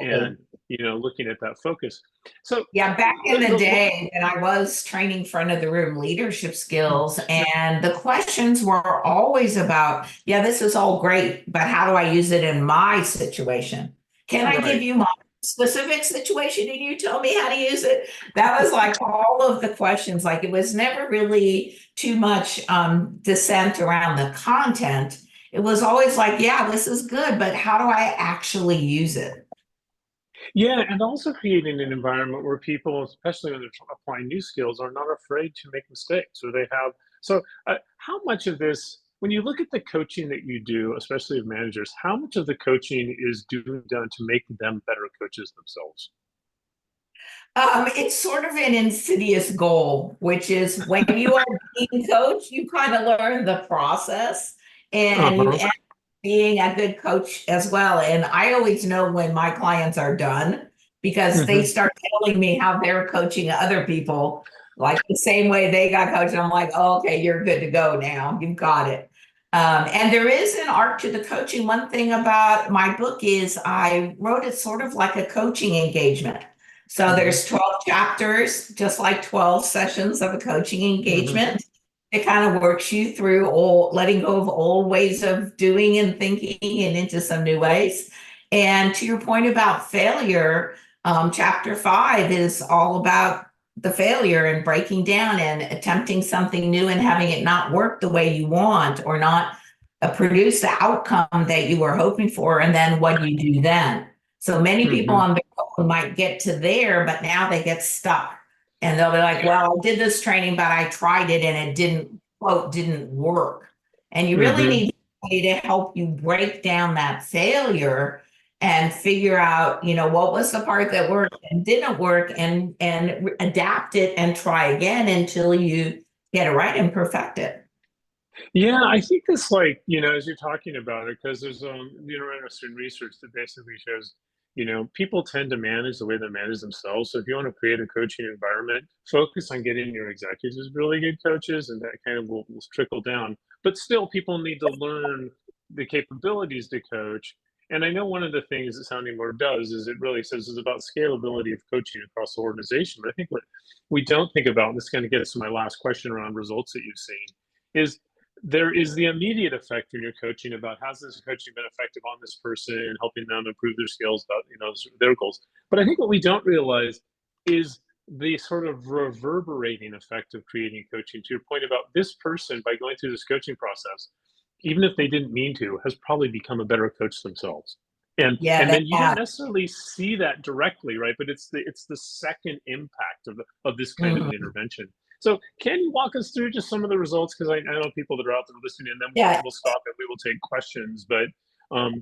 and looking at that focus. So back in the day when I was training front of the room leadership skills, and the questions were always about, this is all great, but how do I use it in my situation? Can I give you my specific situation and you tell me how to use it? That was like all of the questions. Like, it was never really too much dissent around the content. It was always like, this is good, but how do I actually use it? Yeah, and also creating an environment where people, especially when they're applying new skills, are not afraid to make mistakes, or they have So, how much of this, when you look at the coaching that you do, especially of managers, how much of the coaching is done to make them better coaches themselves? It's sort of an insidious goal, which is when you are being coached, you kind of learn the process and you Uh-huh. end up being a good coach as well. And I always know when my clients are done because they Hmm. start telling me how they're coaching other people, like the same way they got coached. And I'm like, oh, okay, you're good to go now. You've got it. And there is an art to the coaching. One thing about my book is I wrote it sort of like a coaching engagement. So Hmm. there's 12 chapters, just like 12 sessions of a coaching Hmm. engagement. It kind of works you through all letting go of old ways of doing and thinking and into some new ways. And to your point about failure, chapter 5 is all about the failure and breaking down and attempting something new and having it not work the way you want or not produce the outcome that you were hoping for. And then what do you do then? So many people Hmm. on their own might get to there, but now they get stuck. And they'll be like, well, I did this training, but I tried it and it didn't, quote, didn't work. And you really Hmm. need somebody to help you break down that failure and figure out, what was the part that worked and didn't work and adapt it and try again until you get it right and perfect it. Yeah, I think it's like, as you're talking about it, because there's interesting research that basically shows, people tend to manage the way they manage themselves. So if you want to create a coaching environment, focus on getting your executives really good coaches, and that kind of will trickle down. But still, people need to learn the capabilities to coach. And I know one of the things that Sounding Board does is it really says is about scalability of coaching across the organization. But I think what we don't think about, and this kind of gets to my last question around results that you've seen, is there is the immediate effect when you're coaching about how's this coaching been effective on this person and helping them improve their skills about their goals. But I think what we don't realize is the sort of reverberating effect of creating coaching. To your point about this person, by going through this coaching process, even if they didn't mean to, has probably become a better coach themselves. And Yeah, and they then you don't have. necessarily see that directly, right? But it's the second impact of this kind of an Mhm. intervention. So can you walk us through just some of the results? Because I know people that are out there listening, and then Yeah, we'll stop and we will take questions. But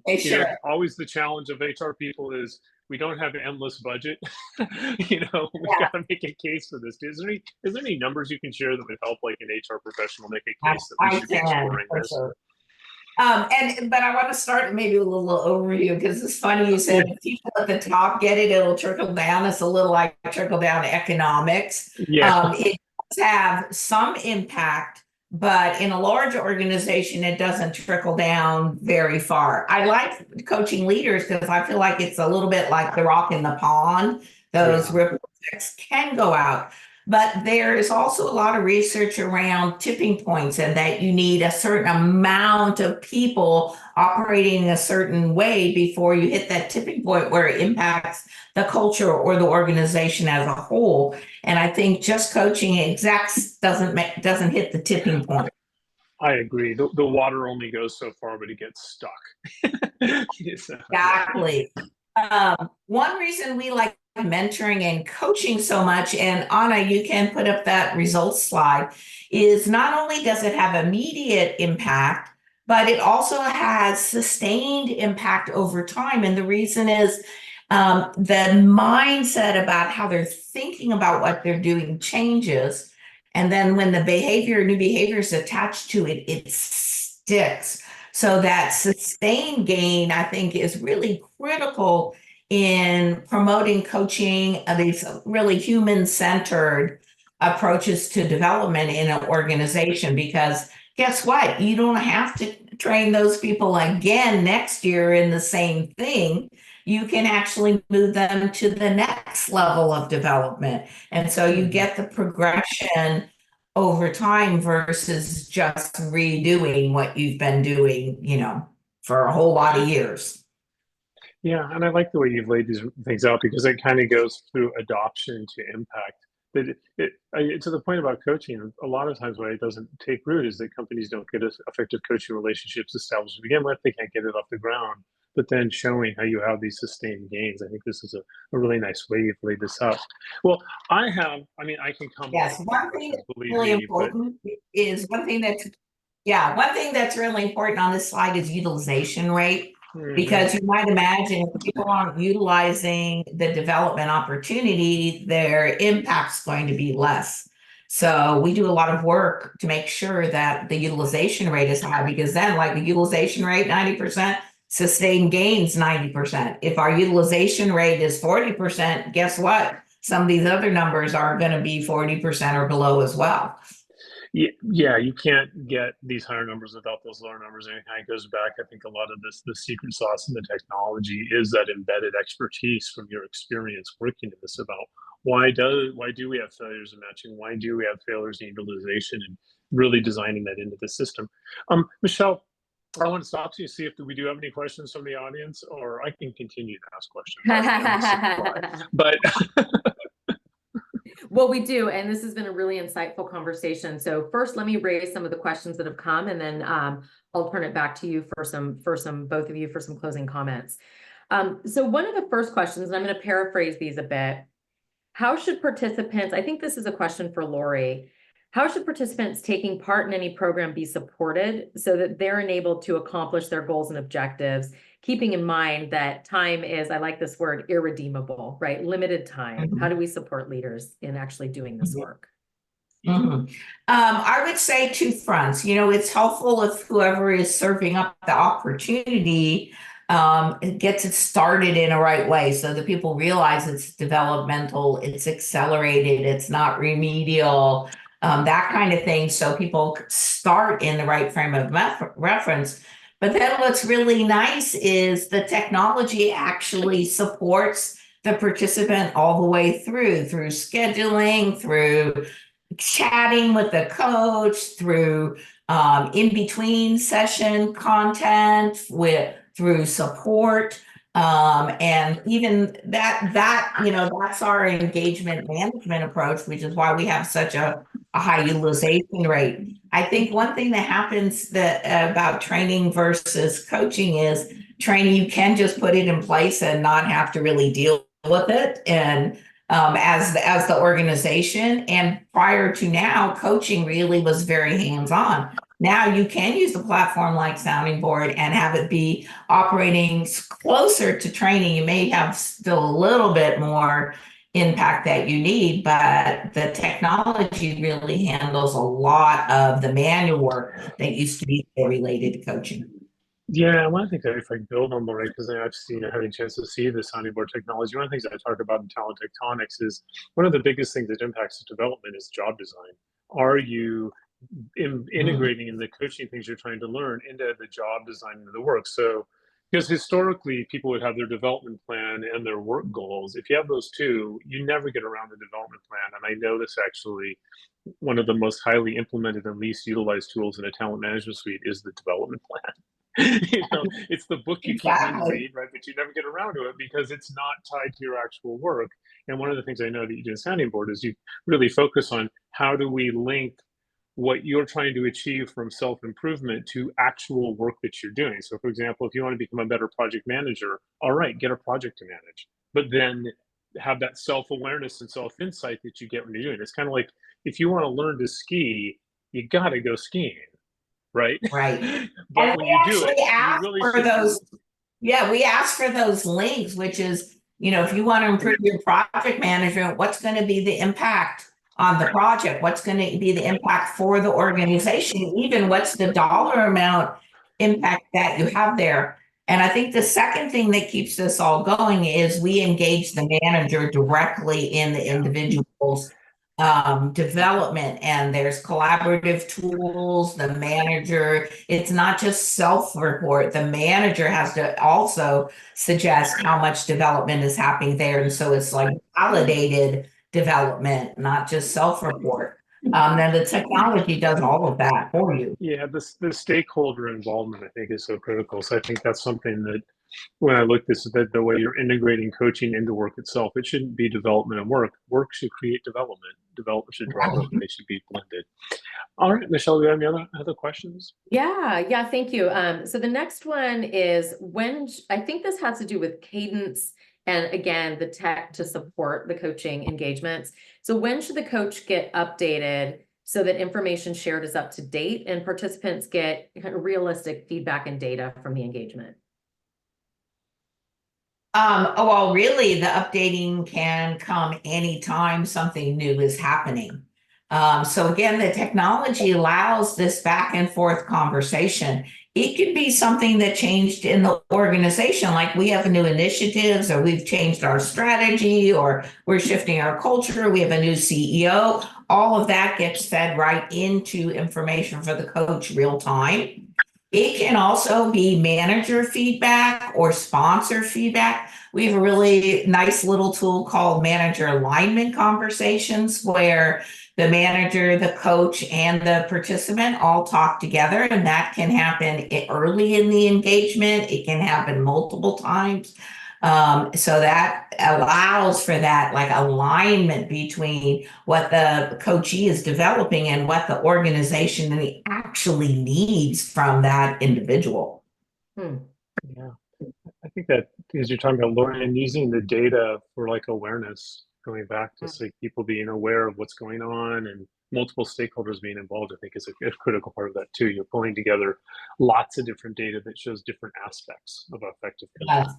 okay, sure. always the challenge of HR people is we don't have endless budget. We've Yeah, got to make a case for this. Is there any numbers you can share that would help like an HR professional make a case that we I should be can exploring for this? sure. But I want to start maybe with a little overview because it's funny you Yeah. said if people at the top get it, it'll trickle down. It's a little like trickle down economics. Yeah. It does have some impact, but in a large organization, it doesn't trickle down very far. I like coaching leaders because I feel like it's a little bit like the rock in the pond. Those Yeah. ripple effects can go out. But there is also a lot of research around tipping points and that you need a certain amount of people operating a certain way before you hit that tipping point where it impacts the culture or the organization as a whole. And I think just coaching execs doesn't hit the tipping point. I agree. The water only goes so far, but it gets stuck. So, yeah. Exactly. One reason we like mentoring and coaching so much, and Anna, you can put up that results slide, is not only does it have immediate impact, but it also has sustained impact over time. And the reason is the mindset about how they're thinking about what they're doing changes. And then when the new behavior is attached to it, it sticks. So that sustained gain, I think, is really critical in promoting coaching, these really human-centered approaches to development in an organization. Because guess what? You don't have to train those people again next year in the same thing. You can actually move them to the next level of development. And so you Mhm. get the progression over time versus just redoing what you've been doing, for a whole lot of years. Yeah, and I like the way you've laid these things out because it kind of goes through adoption to impact. That to the point about coaching, a lot of times why it doesn't take root is that companies don't get effective coaching relationships established to begin with. They can't get it off the ground. but then showing how you have these sustained gains. I think this is a really nice way you've laid this out. Well, I mean, I can come Yes, up with one thing questions, that's believe really me, but important is one thing that's really important on this slide is utilization rate. Because you might imagine if people aren't utilizing the development opportunity, their impact's going to be less. So we do a lot of work to make sure that the utilization rate is high, because then like the utilization rate, 90%, sustained gains, 90%. If our utilization rate is 40%, guess what? Some of these other numbers are going to be 40% or below as well. yeah, you can't get these higher numbers without those lower numbers. And it kind of goes back, I think a lot of this, the secret sauce in the technology is that embedded expertise from your experience working in this, about why do we have failures in matching? Why do we have failures in utilization, and really designing that into the system? Michelle, I want to stop you, see if we do have any questions from the audience, or I can continue to ask questions. But Well, we do, and this has been a really insightful conversation. So first, let me raise some of the questions that have come, and then I'll turn it back to you for both of you for some closing comments. So one of the first questions, and I'm going to paraphrase these a bit. How should participants, I think this is a question for Lori, how should participants taking part in any program be supported so that they're enabled to accomplish their goals and objectives, keeping in mind that time is, I like this word, irredeemable, right? Limited time. How do we support leaders in actually doing this work? I would say two fronts. It's helpful if whoever is serving up the opportunity gets it started in a right way, so that people realize it's developmental, it's accelerated, it's not remedial, that kind of thing. So people start in the right frame of reference. But then what's really nice is the technology actually supports the participant all the way through scheduling, through chatting with the coach, through in between session content, through support, and even that's our engagement management approach, which is why we have such a high utilization rate. I think one thing that happens about training versus coaching is training, you can just put it in place and not have to really deal with it, and as the organization. And prior to now, coaching really was very hands-on. Now you can use a platform like Sounding Board and have it be operating closer to training. You may have still a little bit more impact that you need, but the technology really handles a lot of the manual work that used to be related to coaching. yeah, one of the things that, if I can build on Lori, because I've had a chance to see the sounding board technology, one of the things I talk about in talent tectonics is one of the biggest things that impacts the development is job design. Are you integrating in the coaching things you're trying to learn into the job design of the work? So, because historically people would have their development plan and their work goals. If you have those two, you never get around the development plan. And I know this actually, one of the most highly implemented and least utilized tools in a talent management suite is the development plan. It's the book you keep me read, right? But you never get around to it because it's not tied to your actual work. And one of the things I know that you do in Sounding Board is you really focus on how do we link what you're trying to achieve from self-improvement to actual work that you're doing. So for example, if you want to become a better project manager, all right, get a project to manage, but then have that self-awareness and self-insight that you get when you're doing it. It's kind of like if you want to learn to ski, you got to go skiing. Right. But And when you do it, you really should. We ask for those links, which is, if you want to improve your project management, what's going to be the impact on the project? What's going to be the impact for the organization? Even what's the dollar amount impact that you have there? And I think the second thing that keeps this all going is we engage the manager directly in the individual's development, and there's collaborative tools. The manager, it's not just self-report. The manager has to also suggest how much development is happening there. And so it's like validated development, not just self-report. Then the technology does all of that for you. Yeah, the stakeholder involvement, I think, is so critical. So I think that's something that when I look this at the way you're integrating coaching into work itself. It shouldn't be development and work. Work should create development. Development should drive work, and they should be blended. All right, Michelle, do you have any other questions? Yeah, thank you. So the next one is I think this has to do with cadence and again, the tech to support the coaching engagements. So when should the coach get updated so that information shared is up to date and participants get realistic feedback and data from the engagement? Well, really, the updating can come anytime something new is happening. So again, the technology allows this back and forth conversation. It could be something that changed in the organization, like we have new initiatives, or we've changed our strategy, or we're shifting our culture, we have a new CEO. All of that gets fed right into information for the coach real time. It can also be manager feedback or sponsor feedback. We have a really nice little tool called manager alignment conversations, where the manager, the coach, and the participant all talk together, and that can happen early in the engagement. It can happen multiple times. So that allows for that like alignment between what the coachee is developing and what the organization actually needs from that individual. Yeah, I think that because you're talking about learning and using the data for like awareness, going back to like people being aware of what's going on and multiple stakeholders being involved, I think is a critical part of that too. You're pulling together lots of different data that shows different aspects of effective coaching.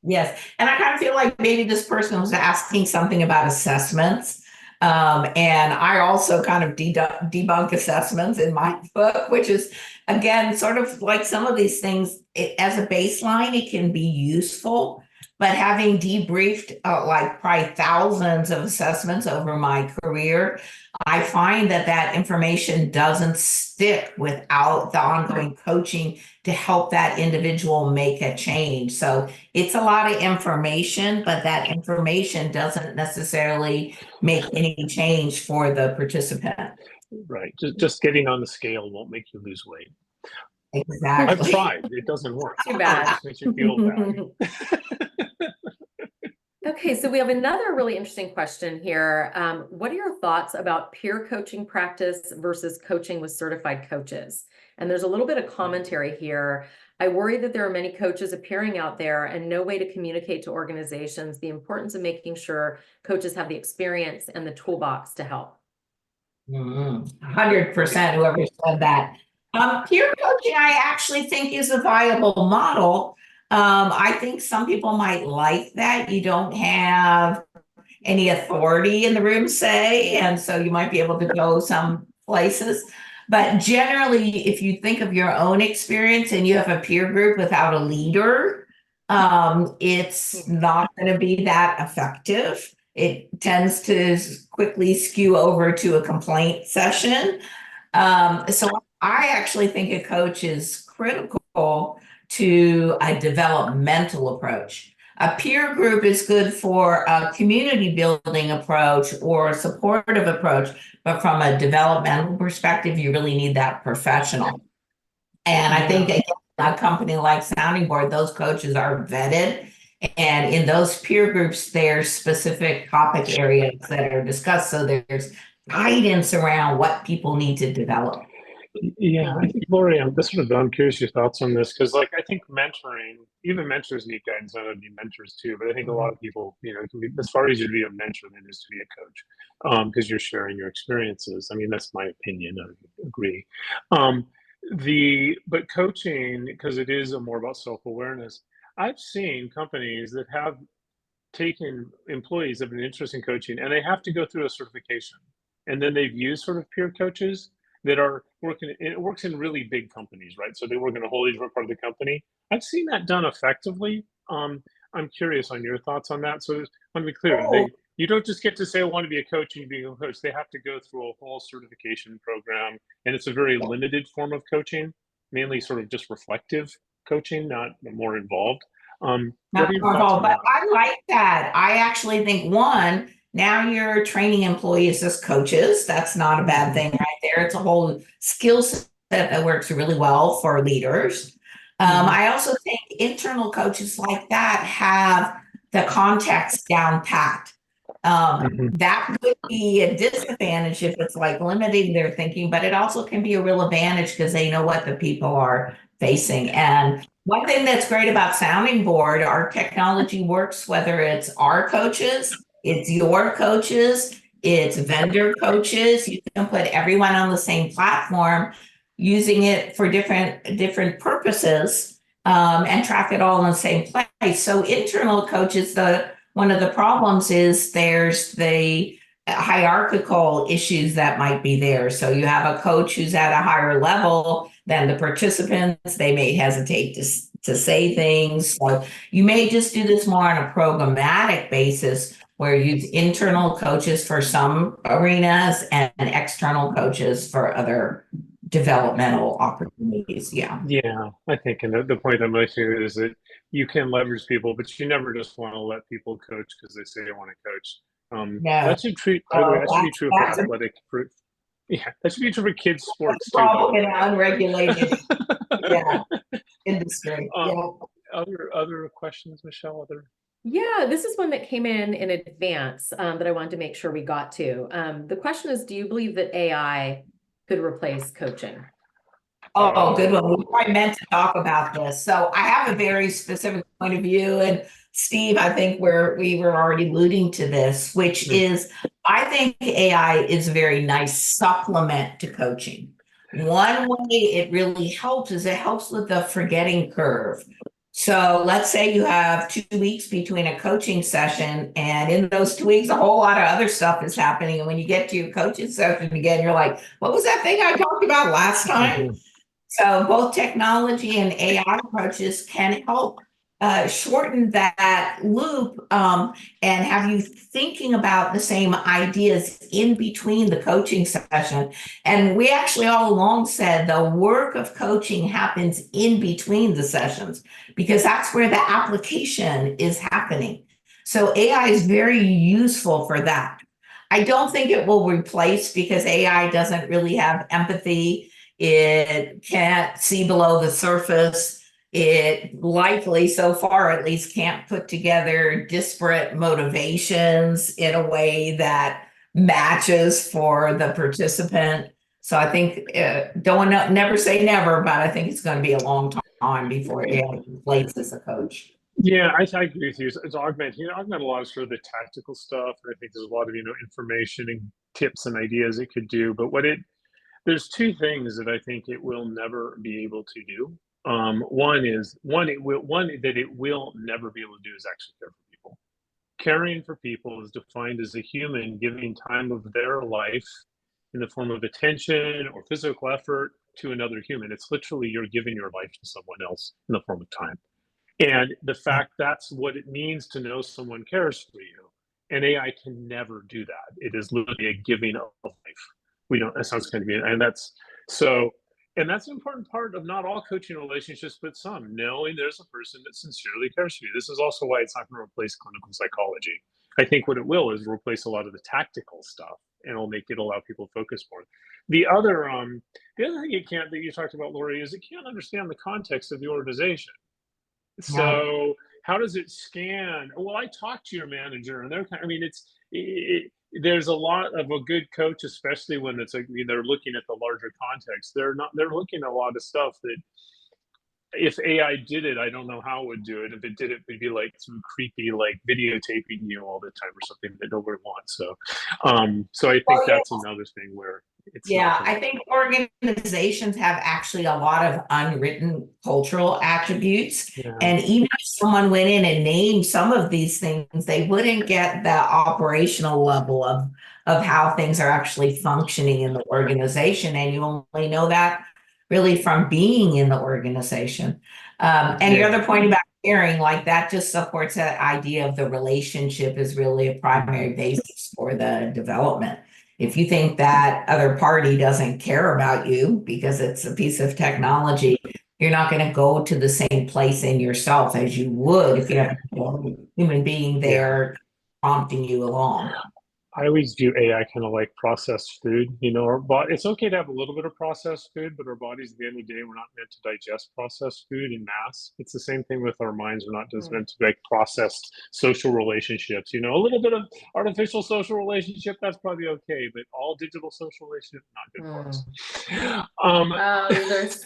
Yes. And I kind of feel like maybe this person was asking something about assessments. And I also kind of debunk assessments in my book, which is, again, sort of like some of these things, as a baseline, it can be useful. But having debriefed like probably thousands of assessments over my career, I find that information doesn't stick without the ongoing coaching to help that individual make a change. So it's a lot of information, but that information doesn't necessarily make any change for the participant. Right. Just getting on the scale won't make you lose weight. Exactly. I've tried. It doesn't work. Too bad. It just makes you feel bad. Okay, so we have another really interesting question here. What are your thoughts about peer coaching practice versus coaching with certified coaches? And there's a little bit of commentary here. I worry that there are many coaches appearing out there and no way to communicate to organizations the importance of making sure coaches have the experience and the toolbox to help. 100%, whoever said that. Peer coaching, I actually think, is a viable model. I think some people might like that. You don't have any authority in the room, say, and so you might be able to go some places. But generally, if you think of your own experience and you have a peer group without a leader, it's not going to be that effective. It tends to quickly skew over to a complaint session. So I actually think a coach is critical to a developmental approach. A peer group is good for a community building approach or a supportive approach, but from a developmental perspective, you really need that professional. And I think a company like Sounding Board, those coaches are vetted. And in those peer groups, there's specific topic areas that are discussed. So there's guidance around what people need to develop. Yeah, I think, Lori, I'm curious your thoughts on this, because like I think mentoring, even mentors need guidance. I would be mentors too, but I think a lot of people, it can be, it's far easier to be a mentor than it is to be a coach, because you're sharing your experiences. I mean, that's my opinion. I agree. But coaching, because it is more about self-awareness, I've seen companies that have taken employees that have been interested in coaching, and they have to go through a certification, and then they've used sort of peer coaches that are working. It works in really big companies, right? So they work in a wholly different part of the company. I've seen that done effectively. I'm curious on your thoughts on that. So I want to be clear, you don't just get to say, I want to be a coach and you be a coach. They have to go through a whole certification program, and it's a very limited form of coaching, mainly sort of just reflective coaching, not more involved. Not more involved, but I like that. I actually think, one, now you're training employees as coaches. That's not a bad thing right there. It's a whole skill set that works really well for leaders. I also think internal coaches like that have the context down pat. That could be a disadvantage if it's like limiting their thinking, but it also can be a real advantage because they know what the people are facing. And one thing that's great about Sounding Board, our technology works whether it's our coaches, it's your coaches, it's vendor coaches. You can put everyone on the same platform using it for different purposes, and track it all in the same place. So internal coaches, one of the problems is there's the hierarchical issues that might be there. So you have a coach who's at a higher level than the participants. They may hesitate to say things. So you may just do this more on a programmatic basis where you use internal coaches for some arenas and external coaches for other developmental opportunities. Yeah. Yeah, I think, and the point I'm making is that you can leverage people, but you never just want to let people coach because they say they want to coach. No. That should treat, by the way, that should be true for athletic, yeah, that should be true for kids' sports too. Problem in unregulated industry. Other questions, Michelle? Yeah, this is one that came in advance that I wanted to make sure we got to. The question is, do you believe that AI could replace coaching? Oh, good one. We probably meant to talk about this. So I have a very specific point of view, and Steve, I think we were already alluding to this, which is I think AI is a very nice supplement to coaching. One way it really helps is it helps with the forgetting curve. So let's say you have 2 weeks between a coaching session, and in those 2 weeks, a whole lot of other stuff is happening. And when you get to your coaching session again, you're like, what was that thing I talked about last time? So both technology and AI approaches can help shorten that loop, and have you thinking about the same ideas in between the coaching session. And we actually all along said the work of coaching happens in between the sessions because that's where the application is happening. So AI is very useful for that. I don't think it will replace because AI doesn't really have empathy. It can't see below the surface. It likely, so far at least, can't put together disparate motivations in a way that matches for the participant. So I think, never say never, but I think it's going to be a long time before it replaces a coach. Yeah, I agree with you. It's augment a lot of sort of the tactical stuff. And I think there's a lot of, information and tips and ideas it could do. But there's two things that I think it will never be able to do. One that it will never be able to do is actually care for people. Caring for people is defined as a human giving time of their life in the form of attention or physical effort to another human. It's literally you're giving your life to someone else in the form of time. And the fact that's what it means to know someone cares for you. And AI can never do that. It is literally a giving of life. That sounds kind of mean. And that's an important part of not all coaching relationships, but some, knowing there's a person that sincerely cares for you. This is also why it's not going to replace clinical psychology. I think what it will is replace a lot of the tactical stuff, and it'll allow people to focus more. The other thing it can't, that you talked about, Lori, is it can't understand the context of the organization. So how does it scan? Well, I talked to your manager, and there's a lot of a good coach, especially when it's they're looking at the larger context. They're looking at a lot of stuff that if AI did it, I don't know how it would do it. If it did it, it'd be like some creepy, like videotaping you all the time or something that nobody wants. So, so I think that's another thing where it's. Yeah, I think organizations have actually a lot of unwritten cultural attributes. Yeah. And even if someone went in and named some of these things, they wouldn't get the operational level of how things are actually functioning in the organization. And you only know that really from being in the organization. And your other point about caring, like that just supports that idea of the relationship is really a primary basis for the development. If you think that other party doesn't care about you because it's a piece of technology, you're not going to go to the same place in yourself as you would if you have a human being there prompting you along. I always view AI kind of like processed food. You know, it's okay to have a little bit of processed food, but our bodies, at the end of the day, we're not meant to digest processed food in mass. It's the same thing with our minds. We're not just meant to like processed social relationships. You know, a little bit of artificial social relationship, that's probably okay, but all digital social relationship, not good for us. Oh, these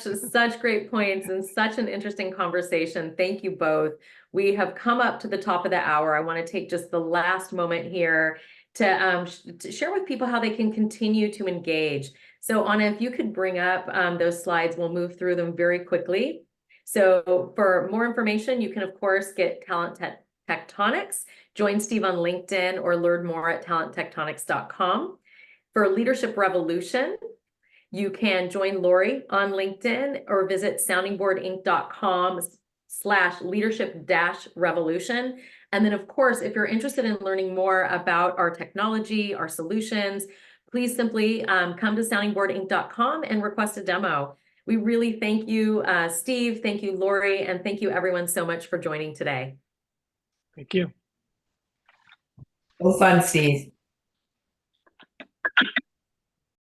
are such great points and such an interesting conversation. Thank you both. We have come up to the top of the hour. I want to take just the last moment here to share with people how they can continue to engage. So Anna, if you could bring up those slides, we'll move through them very quickly. So for more information, you can of course get Talent Tectonics, join Steve on LinkedIn or learn more at talenttectonics.com. For Leadership Revolution, you can join Lori on LinkedIn or visit soundingboardinc.com/leadership-revolution. And then, of course, if you're interested in learning more about our technology, our solutions, please simply come to soundingboardinc.com and request a demo. We really thank you, Steve, thank you, Lori, and thank you everyone so much for joining today. Thank you. Well, fun, Steve.